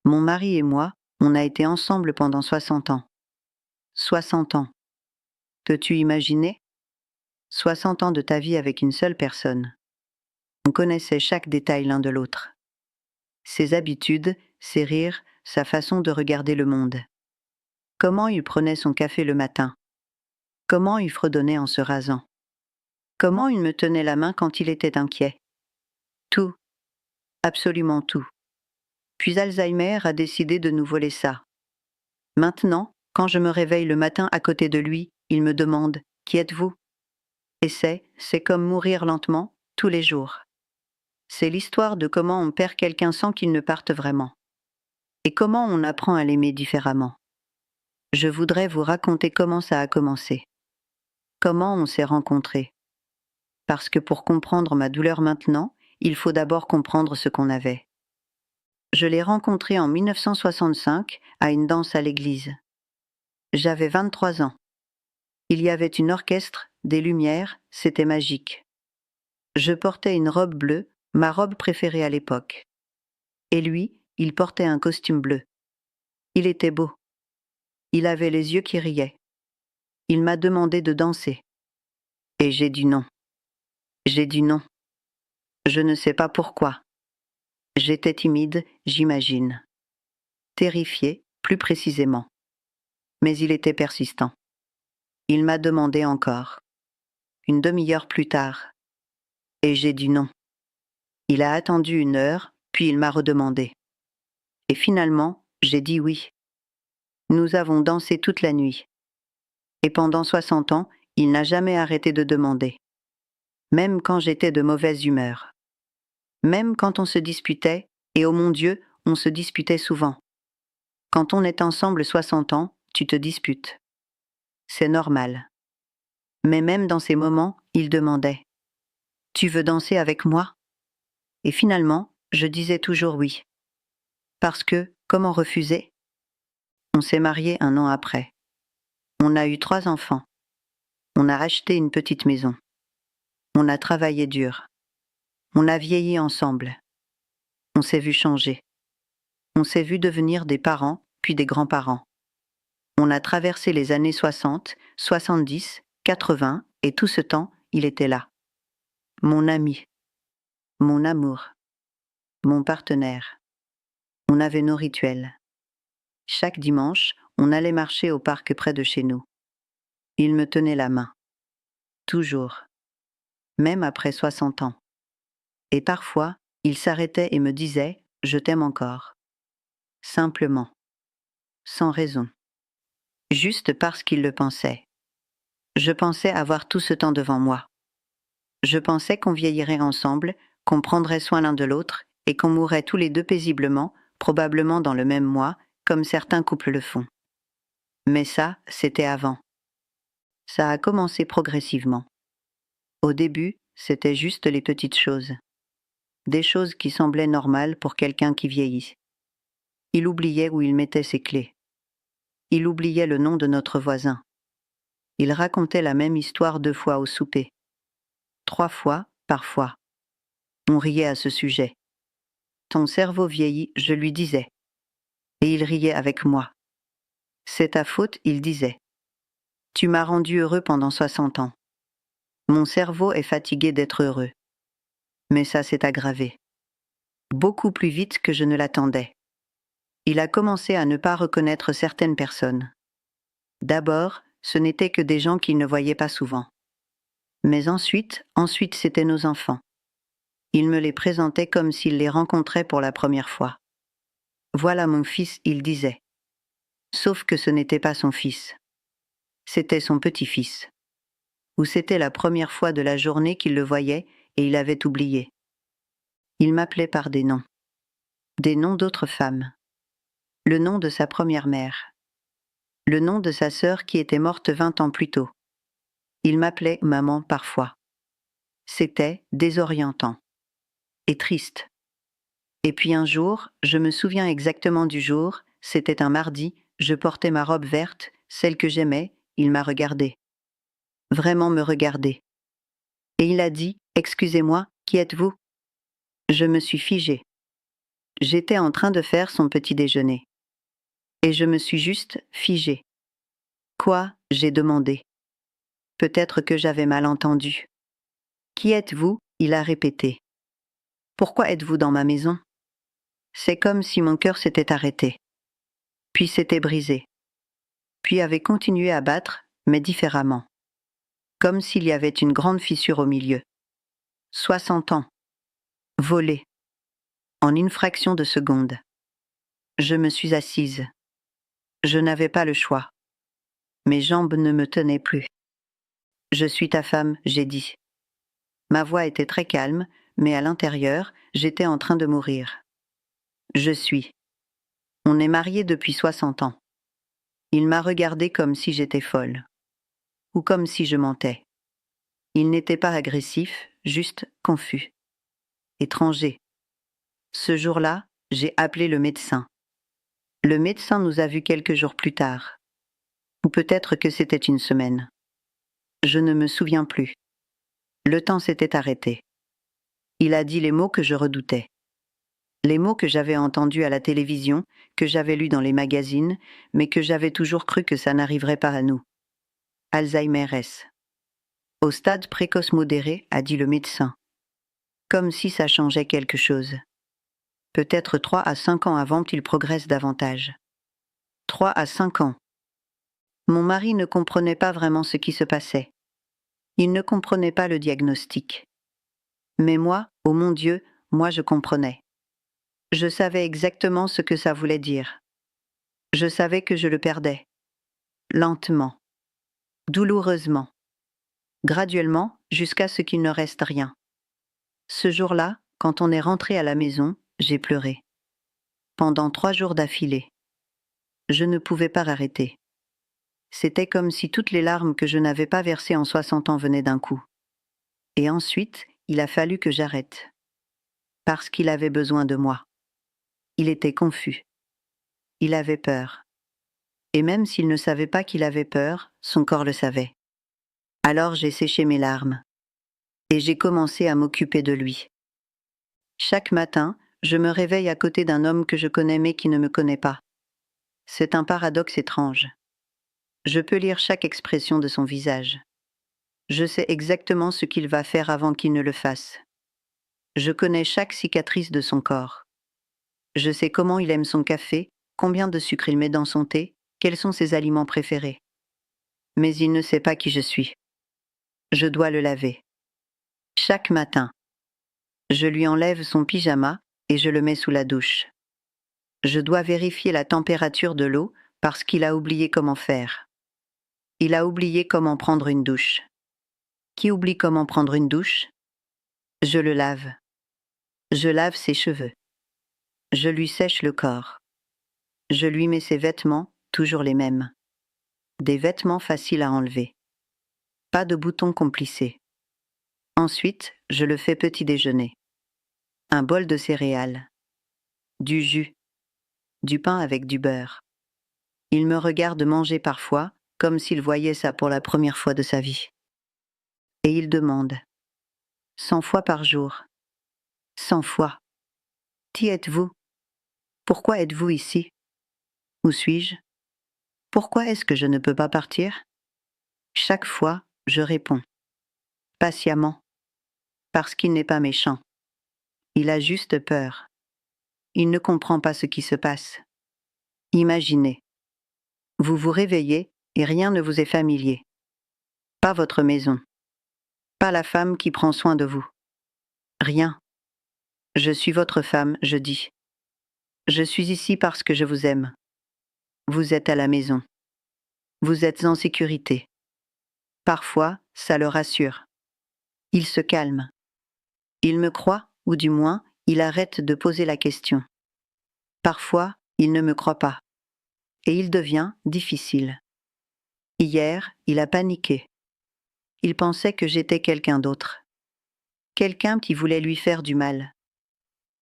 Mon mari et moi, on a été ensemble pendant 60 ans. 60 ans. Peux-tu imaginer? 60 ans de ta vie avec une seule personne. On connaissait chaque détail l'un de l'autre. Ses habitudes, ses rires, sa façon de regarder le monde. Comment il prenait son café le matin. Comment il fredonnait en se rasant. Comment il me tenait la main quand il était inquiet. Tout. Absolument tout. Puis Alzheimer a décidé de nous voler ça. Maintenant, quand je me réveille le matin à côté de lui, il me demande « Qui êtes-vous » Et c'est comme mourir lentement, tous les jours. C'est l'histoire de comment on perd quelqu'un sans qu'il ne parte vraiment. Et comment on apprend à l'aimer différemment. Je voudrais vous raconter comment ça a commencé. Comment on s'est rencontrés. Parce que pour comprendre ma douleur maintenant, il faut d'abord comprendre ce qu'on avait. Je l'ai rencontré en 1965 à une danse à l'église. J'avais 23 ans. Il y avait une orchestre, des lumières, c'était magique. Je portais une robe bleue, ma robe préférée à l'époque. Et lui, il portait un costume bleu. Il était beau. Il avait les yeux qui riaient. Il m'a demandé de danser. Et j'ai dit non. J'ai dit non. Je ne sais pas pourquoi. J'étais timide, j'imagine. Terrifiée, plus précisément. Mais il était persistant. Il m'a demandé encore. Une demi-heure plus tard. Et j'ai dit non. Il a attendu 1 heure, puis il m'a redemandé. Et finalement, j'ai dit oui. Nous avons dansé toute la nuit. Et pendant 60 ans, il n'a jamais arrêté de demander. Même quand j'étais de mauvaise humeur. Même quand on se disputait, et oh mon Dieu, on se disputait souvent. Quand on est ensemble 60 ans, tu te disputes. C'est normal. Mais même dans ces moments, il demandait « Tu veux danser avec moi ?» Et finalement, je disais toujours oui. Parce que, comment refuser? On s'est mariés 1 an après. On a eu 3 enfants. On a acheté une petite maison. On a travaillé dur. On a vieilli ensemble. On s'est vu changer. On s'est vu devenir des parents, puis des grands-parents. On a traversé les années 60, 70, 80, et tout ce temps, il était là. Mon ami. Mon amour. Mon partenaire. On avait nos rituels. Chaque dimanche, on allait marcher au parc près de chez nous. Il me tenait la main. Toujours. Même après 60 ans. Et parfois, il s'arrêtait et me disait « Je t'aime encore ». Simplement. Sans raison. Juste parce qu'il le pensait. Je pensais avoir tout ce temps devant moi. Je pensais qu'on vieillirait ensemble, qu'on prendrait soin l'un de l'autre et qu'on mourrait tous les deux paisiblement, probablement dans le même mois, comme certains couples le font. Mais ça, c'était avant. Ça a commencé progressivement. Au début, c'était juste les petites choses. Des choses qui semblaient normales pour quelqu'un qui vieillit. Il oubliait où il mettait ses clés. Il oubliait le nom de notre voisin. Il racontait la même histoire 2 fois au souper. 3 fois, parfois. On riait à ce sujet. Ton cerveau vieillit, je lui disais. Et il riait avec moi. C'est ta faute, il disait. Tu m'as rendu heureux pendant 60 ans. Mon cerveau est fatigué d'être heureux. Mais ça s'est aggravé. Beaucoup plus vite que je ne l'attendais. Il a commencé à ne pas reconnaître certaines personnes. D'abord, ce n'étaient que des gens qu'il ne voyait pas souvent. Mais ensuite, c'étaient nos enfants. Il me les présentait comme s'il les rencontrait pour la première fois. Voilà mon fils, il disait. Sauf que ce n'était pas son fils. C'était son petit-fils. Ou c'était la première fois de la journée qu'il le voyait et il avait oublié. Il m'appelait par des noms. Des noms d'autres femmes. Le nom de sa première mère. Le nom de sa sœur qui était morte 20 ans plus tôt. Il m'appelait maman parfois. C'était désorientant. Et triste. Et puis un jour, je me souviens exactement du jour, c'était un mardi, je portais ma robe verte, celle que j'aimais, il m'a regardé. Vraiment me regarder. Et il a dit « Excusez-moi, qui êtes-vous » Je me suis figée. J'étais en train de faire son petit déjeuner. Et je me suis juste figée. Quoi? J'ai demandé. Peut-être que j'avais mal entendu. Qui êtes-vous? Il a répété. Pourquoi êtes-vous dans ma maison? C'est comme si mon cœur s'était arrêté, puis s'était brisé, puis avait continué à battre, mais différemment, comme s'il y avait une grande fissure au milieu. 60 ans. Volé. En une fraction de seconde. Je me suis assise. Je n'avais pas le choix. Mes jambes ne me tenaient plus. Je suis ta femme, j'ai dit. Ma voix était très calme, mais à l'intérieur, j'étais en train de mourir. Je suis. On est mariés depuis 60 ans. Il m'a regardée comme si j'étais folle, ou comme si je mentais. Il n'était pas agressif, juste confus. Étranger. Ce jour-là, j'ai appelé le médecin. Le médecin nous a vus quelques jours plus tard. Ou peut-être que c'était une semaine. Je ne me souviens plus. Le temps s'était arrêté. Il a dit les mots que je redoutais. Les mots que j'avais entendus à la télévision, que j'avais lus dans les magazines, mais que j'avais toujours cru que ça n'arriverait pas à nous. Alzheimer S. Au stade précoce modéré, a dit le médecin. Comme si ça changeait quelque chose. Peut-être 3 à 5 ans avant qu'il progresse davantage. 3 à 5 ans. Mon mari ne comprenait pas vraiment ce qui se passait. Il ne comprenait pas le diagnostic. Mais moi, oh mon Dieu, moi je comprenais. Je savais exactement ce que ça voulait dire. Je savais que je le perdais. Lentement. Douloureusement. Graduellement, jusqu'à ce qu'il ne reste rien. Ce jour-là, quand on est rentré à la maison, j'ai pleuré. Pendant 3 jours d'affilée. Je ne pouvais pas arrêter. C'était comme si toutes les larmes que je n'avais pas versées en 60 ans venaient d'un coup. Et ensuite, il a fallu que j'arrête. Parce qu'il avait besoin de moi. Il était confus. Il avait peur. Et même s'il ne savait pas qu'il avait peur, son corps le savait. Alors j'ai séché mes larmes. Et j'ai commencé à m'occuper de lui. Chaque matin, je me réveille à côté d'un homme que je connais mais qui ne me connaît pas. C'est un paradoxe étrange. Je peux lire chaque expression de son visage. Je sais exactement ce qu'il va faire avant qu'il ne le fasse. Je connais chaque cicatrice de son corps. Je sais comment il aime son café, combien de sucre il met dans son thé, quels sont ses aliments préférés. Mais il ne sait pas qui je suis. Je dois le laver. Chaque matin. Je lui enlève son pyjama et je le mets sous la douche. Je dois vérifier la température de l'eau parce qu'il a oublié comment faire. Il a oublié comment prendre une douche. Qui oublie comment prendre une douche? Je le lave. Je lave ses cheveux. Je lui sèche le corps. Je lui mets ses vêtements, toujours les mêmes. Des vêtements faciles à enlever. Pas de boutons complissés. Ensuite, je le fais petit déjeuner. Un bol de céréales. Du jus. Du pain avec du beurre. Il me regarde manger parfois, comme s'il voyait ça pour la première fois de sa vie. Et il demande. 100 fois par jour. 100 fois. Qui êtes-vous? Pourquoi êtes-vous ici? Où suis-je? Pourquoi est-ce que je ne peux pas partir? Chaque fois, je réponds. Patiemment. Parce qu'il n'est pas méchant. Il a juste peur. Il ne comprend pas ce qui se passe. Imaginez. Vous vous réveillez et rien ne vous est familier. Pas votre maison. Pas la femme qui prend soin de vous. Rien. Je suis votre femme, je dis. Je suis ici parce que je vous aime. Vous êtes à la maison. Vous êtes en sécurité. Parfois, ça le rassure. Il se calme. Il me croit, ou du moins, il arrête de poser la question. Parfois, il ne me croit pas. Et il devient difficile. Hier, il a paniqué. Il pensait que j'étais quelqu'un d'autre. Quelqu'un qui voulait lui faire du mal.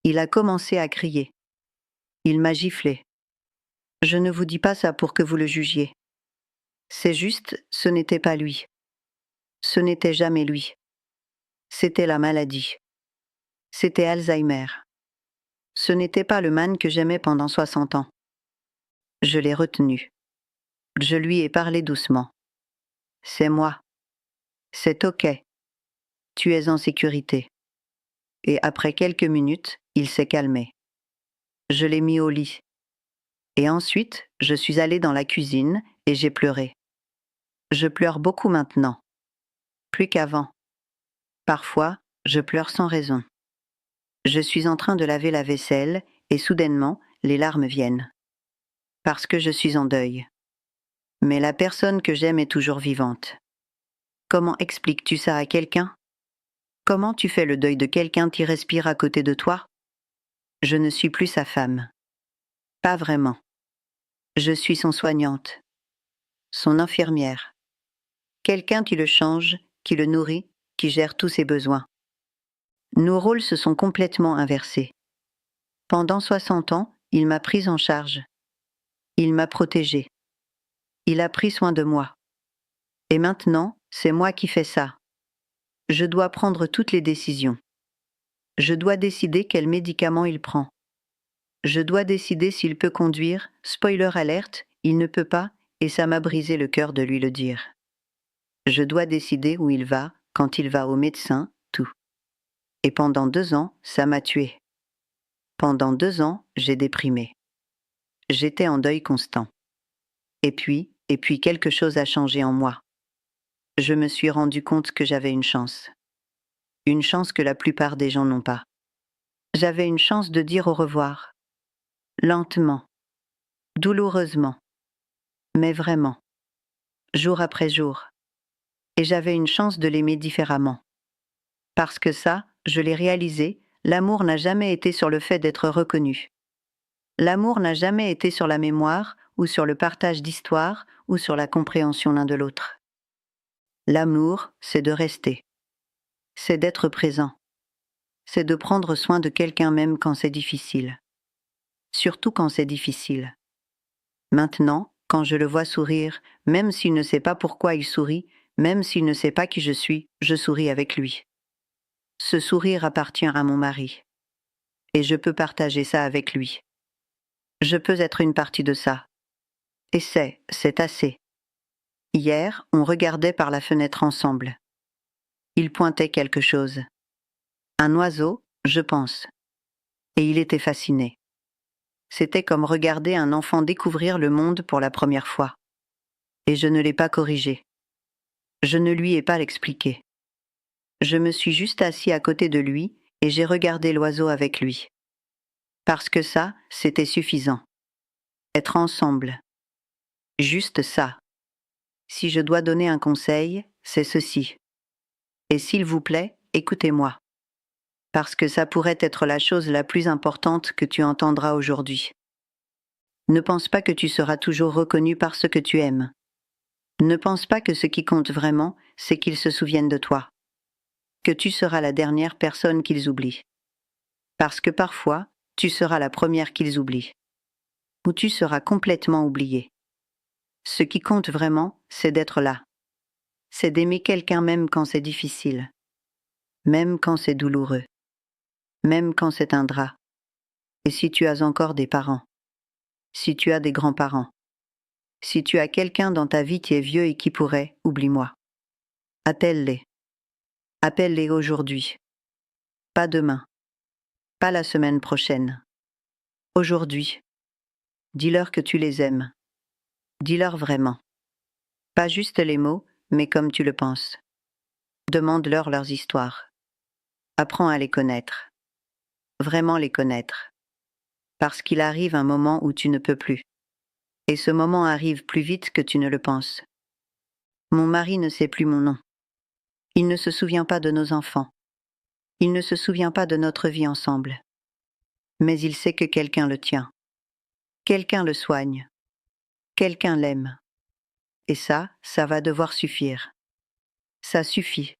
Il a commencé à crier. Il m'a giflé. Je ne vous dis pas ça pour que vous le jugiez. C'est juste, ce n'était pas lui. Ce n'était jamais lui. C'était la maladie. C'était Alzheimer. Ce n'était pas le man que j'aimais pendant 60 ans. Je l'ai retenu. Je lui ai parlé doucement. C'est moi. C'est OK. Tu es en sécurité. Et après quelques minutes, il s'est calmé. Je l'ai mis au lit. Et ensuite, je suis allée dans la cuisine et j'ai pleuré. Je pleure beaucoup maintenant. Plus qu'avant. Parfois, je pleure sans raison. Je suis en train de laver la vaisselle et soudainement, les larmes viennent. Parce que je suis en deuil. Mais la personne que j'aime est toujours vivante. Comment expliques-tu ça à quelqu'un? Comment tu fais le deuil de quelqu'un qui respire à côté de toi? Je ne suis plus sa femme. Pas vraiment. Je suis son soignante, son infirmière. Quelqu'un qui le change, qui le nourrit, qui gère tous ses besoins. Nos rôles se sont complètement inversés. Pendant 60 ans, il m'a prise en charge. Il m'a protégée. Il a pris soin de moi. Et maintenant, c'est moi qui fais ça. Je dois prendre toutes les décisions. Je dois décider quels médicaments il prend. Je dois décider s'il peut conduire. Spoiler alerte, il ne peut pas, et ça m'a brisé le cœur de lui le dire. Je dois décider où il va, quand il va au médecin, tout. Et pendant 2 ans, ça m'a tué. Pendant 2 ans, j'ai déprimé. J'étais en deuil constant. Et puis quelque chose a changé en moi. Je me suis rendu compte que j'avais une chance. Une chance que la plupart des gens n'ont pas. J'avais une chance de dire au revoir. Lentement. Douloureusement. Mais vraiment. Jour après jour. Et j'avais une chance de l'aimer différemment. Parce que ça, je l'ai réalisé, l'amour n'a jamais été sur le fait d'être reconnu. L'amour n'a jamais été sur la mémoire, ou sur le partage d'histoires, ou sur la compréhension l'un de l'autre. L'amour, c'est de rester. C'est d'être présent. C'est de prendre soin de quelqu'un même quand c'est difficile. Surtout quand c'est difficile. Maintenant, quand je le vois sourire, même s'il ne sait pas pourquoi il sourit, même s'il ne sait pas qui je suis, je souris avec lui. Ce sourire appartient à mon mari. Et je peux partager ça avec lui. Je peux être une partie de ça. Et c'est assez. Hier, on regardait par la fenêtre ensemble. Il pointait quelque chose. Un oiseau, je pense. Et il était fasciné. C'était comme regarder un enfant découvrir le monde pour la première fois. Et je ne l'ai pas corrigé. Je ne lui ai pas expliqué. Je me suis juste assis à côté de lui et j'ai regardé l'oiseau avec lui. Parce que ça, c'était suffisant. Être ensemble. Juste ça. Si je dois donner un conseil, c'est ceci. Et s'il vous plaît, écoutez-moi. Parce que ça pourrait être la chose la plus importante que tu entendras aujourd'hui. Ne pense pas que tu seras toujours reconnu par ce que tu aimes. Ne pense pas que ce qui compte vraiment, c'est qu'ils se souviennent de toi. Que tu seras la dernière personne qu'ils oublient. Parce que parfois, tu seras la première qu'ils oublient. Ou tu seras complètement oublié. Ce qui compte vraiment, c'est d'être là. C'est d'aimer quelqu'un même quand c'est difficile. Même quand c'est douloureux. Même quand c'est un drap. Et si tu as encore des parents. Si tu as des grands-parents. Si tu as quelqu'un dans ta vie qui est vieux et qui pourrait, oublie-moi. Appelle-les. Appelle-les aujourd'hui. Pas demain. Pas la semaine prochaine. Aujourd'hui. Dis-leur que tu les aimes. Dis-leur vraiment. Pas juste les mots, mais comme tu le penses. Demande-leur leurs histoires. Apprends à les connaître. Vraiment les connaître. Parce qu'il arrive un moment où tu ne peux plus. Et ce moment arrive plus vite que tu ne le penses. Mon mari ne sait plus mon nom. Il ne se souvient pas de nos enfants. Il ne se souvient pas de notre vie ensemble. Mais il sait que quelqu'un le tient. Quelqu'un le soigne. Quelqu'un l'aime. Et ça va devoir suffire. Ça suffit.